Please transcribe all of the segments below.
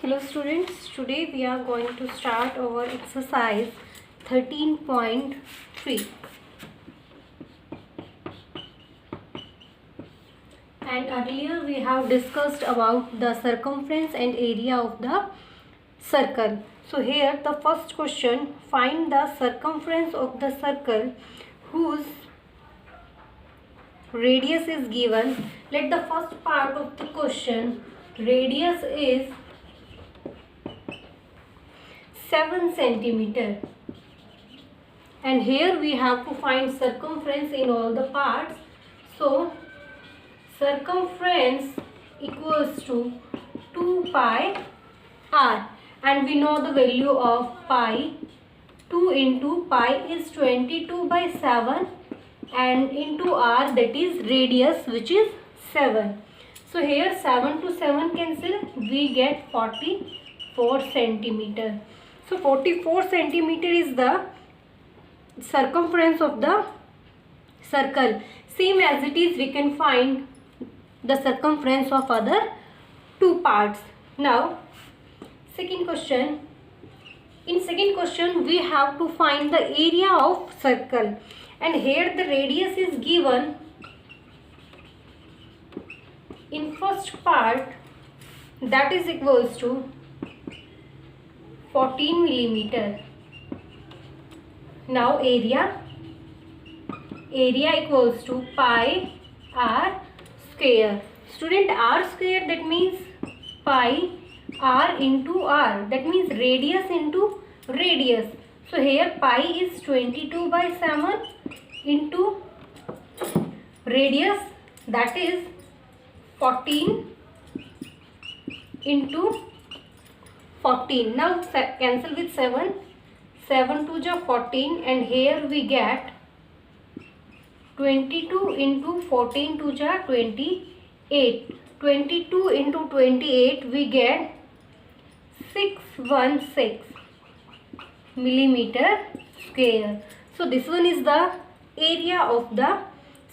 Hello students, today we are going to start our exercise 13.3 and earlier we have discussed about the circumference and area of the circle. So here the first question, find the circumference of the circle whose radius is given. Let the first part of the question, radius is 7 centimeter, and here we have to find circumference in all the parts. So circumference equals to 2 pi r, and we know the value of pi. 2 into pi is 22 by 7, and into r, that is radius, which is 7. So here 7 to 7 cancel, we get 44 centimeter. So 44 centimeter is the circumference of the circle. Same as it is, we can find the circumference of other two parts. Now second question. In second question we have to find the area of circle, and here the radius is given in first part, that is equals to 14 millimeter. Now area equals to pi r square. Student, r square, that means pi r into r, that means radius into radius. So here pi is 22 by 7 into radius, that is 14 into 14. Now cancel with 7. 7 to the 14, and here we get 22 into 14 to the 28. 22 into 28 we get 616 millimeter square. So this one is the area of the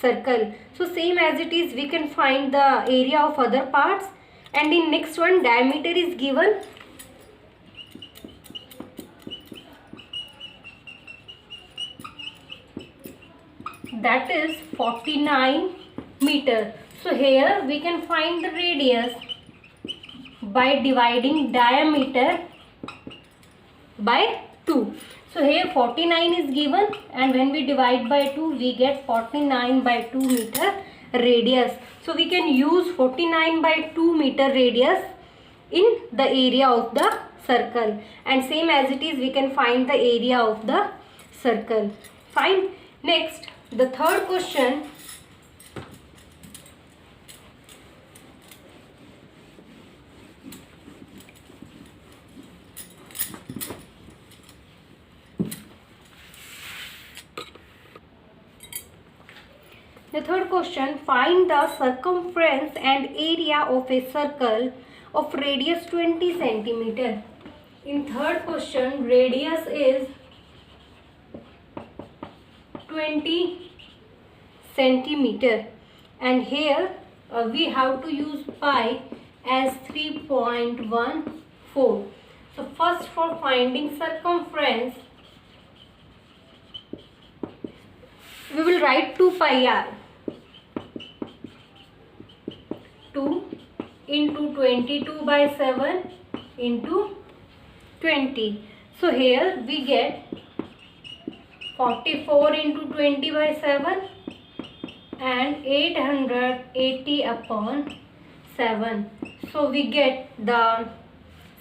circle. So same as it is, we can find the area of other parts, and in next one diameter is given. That is 49 meter. So here we can find the radius by dividing diameter by 2. So here 49 is given, and when we divide by 2 we get 49 by 2 meter radius. So we can use 49 by 2 meter radius in the area of the circle, and same as it is, we can find the area of the circle. Fine. Next, the third question. The third question, find the circumference and area of a circle of radius 20 centimeter. In third question, radius is 20 centimeter, and here we have to use pi as 3.14. So first, for finding circumference, we will write 2 pi r. 2 into 22 by 7 into 20. So here we get 44 into 20 by 7 and 880 upon 7. So we get the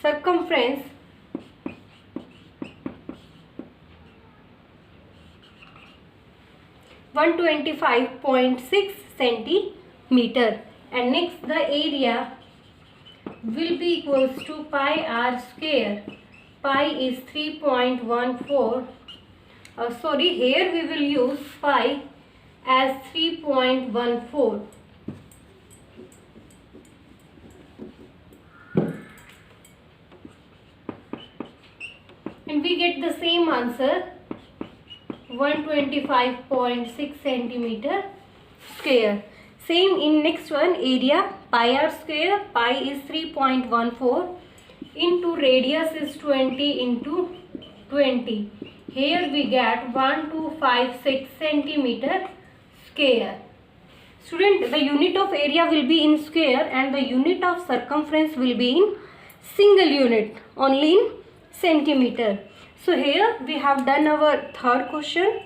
circumference (125.6 centimeter). And next, the area will be equals to pi r square. Pi is 3.14. Here we will use pi as 3.14. And we get the same answer, 125.6 centimeter square. Same in next one, area pi r square, pi is 3.14 into radius is 20 into 20. Here we get 1256 centimeter square. Student, the unit of area will be in square and the unit of circumference will be in single unit, only in centimeter. So here we have done our third question.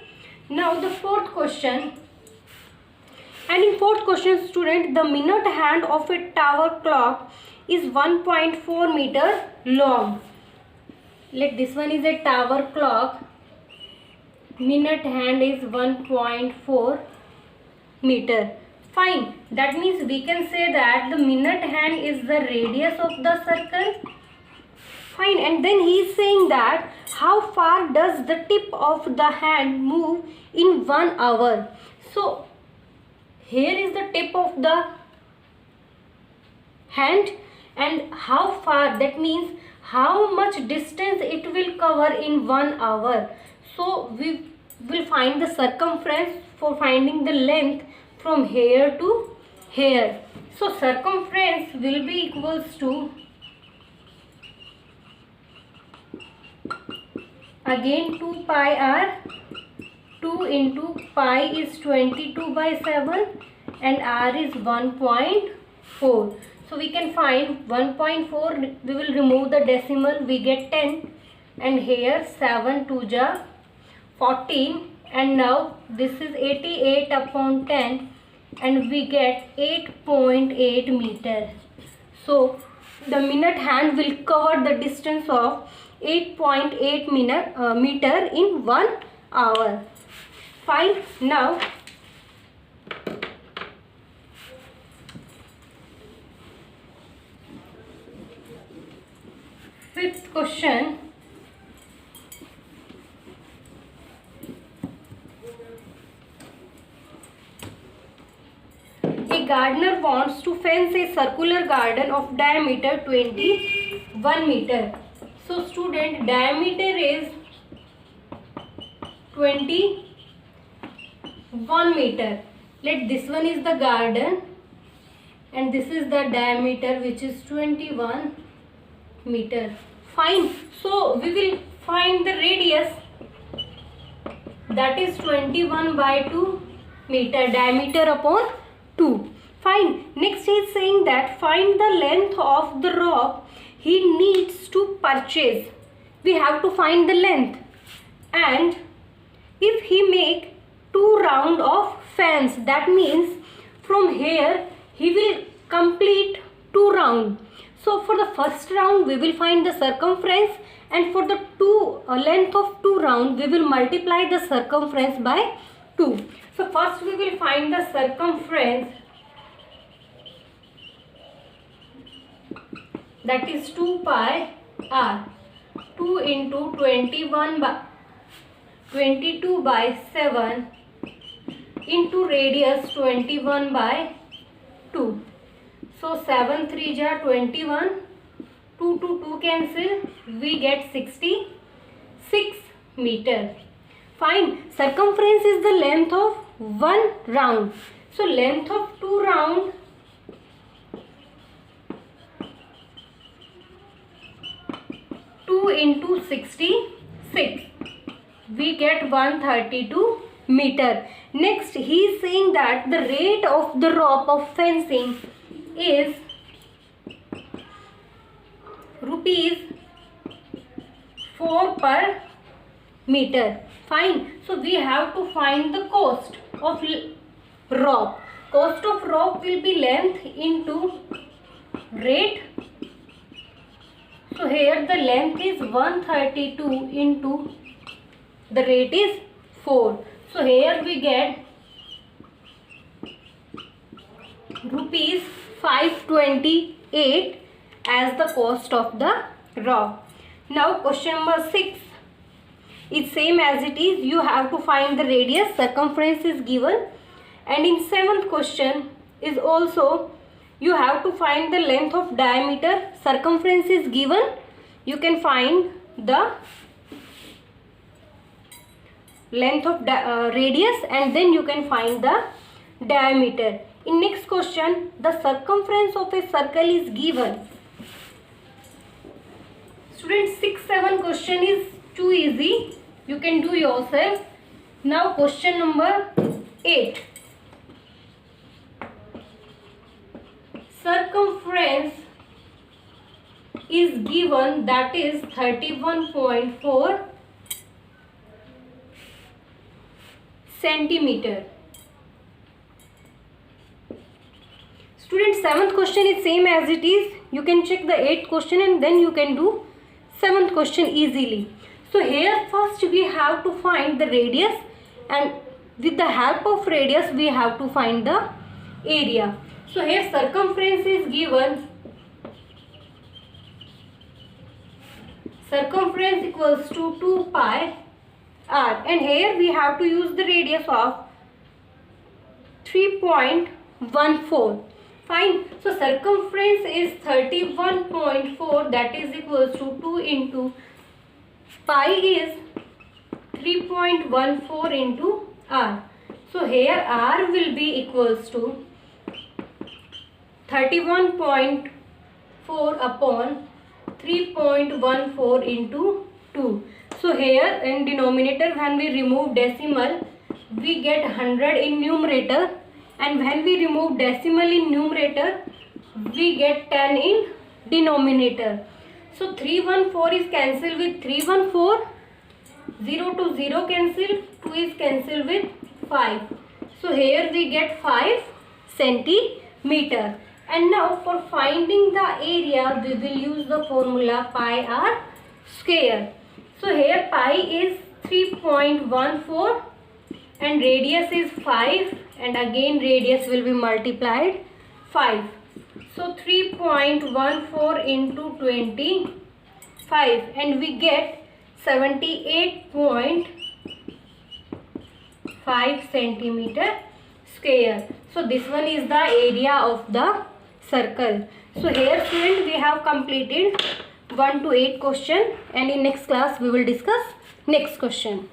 Now the fourth question. And in fourth question, student, the minute hand of a tower clock is 1.4 meter long. Let this one is a tower clock. Minute hand is 1.4 meter. Fine. That means we can say that the minute hand is the radius of the circle. Fine. And then he is saying that how far does the tip of the hand move in 1 hour. So here is the tip of the hand and how far, that means how much distance it will cover in 1 hour. So we will find the circumference for finding the length from here to here. So circumference will be equals to, again 2 pi r. 2 into pi is 22 by 7 and r is 1.4. So we can find 1.4, we will remove the decimal, we get 10, and here 7 2 ja 14, and now this is 88 upon 10 and we get 8.8 meter. So the minute hand will cover the distance of 8.8 meter in 1 hour. Fine. Now fifth question. A gardener wants to fence a circular garden of diameter 21 meter. So student, diameter is 21 meter. Let this one is the garden and this is the diameter, which is 21 meter. Fine. So we will find the radius, that is 21 by 2 meter, diameter upon 2. Fine. Next he is saying that find the length of the rope he needs to purchase. We have to find the length, and if he make 2 round of fence, that means from here he will complete 2 round. So for the first round we will find the circumference, and for the length of 2 round we will multiply the circumference by 2. So first we will find the circumference, that is 2 pi r. 2 into 22 by 7 into radius 21 by 2. So 7 3 ja 21, 2 to 2 cancel, we get 66 meter. Fine. Circumference is the length of 1 round. So length of 2 round, into 66, we get 132 meter. Next he is saying that the rate of the rope of fencing is rupees 4 per meter. Fine. So we have to find the cost of rope. Cost of rope will be length into rate. So here the length is 132 into the rate is 4. So here we get rupees 528 as the cost of the rope. Now question number 6 is same as it is. You have to find the radius, circumference is given, and in 7th question is also you have to find the length of diameter, circumference is given. You can find the length of radius and then you can find the diameter. In next question, the circumference of a circle is given. Students, 6-7 question is too easy. You can do yourself. Now question number 8. Circumference is given, that is 31.4 centimeter. Students, 7th question is same as it is. You can check the 8th question and then you can do 7th question easily. So here first we have to find the radius, and with the help of radius we have to find the area. So here circumference is given. Circumference equals to 2 pi r, and here we have to use the radius of 3.14. Fine. So circumference is 31.4, that is equals to 2 into pi is 3.14 into r. So here r will be equals to 31.4 upon 3.14 into 2. So here in denominator, when we remove decimal, we get 100 in numerator, and when we remove decimal in numerator, we get 10 in denominator. So 314 is cancelled with 314, 0 to 0 cancel, 2 is cancelled with 5. So here we get 5 centimeter. And now for finding the area, we will use the formula pi r square. So here pi is 3.14 and radius is 5, and again radius will be multiplied 5. So 3.14 into 25, and we get 78.5 centimeter square. So this one is the area of the circle. So here students, we have completed 1 to 8 question, and in next class we will discuss next question.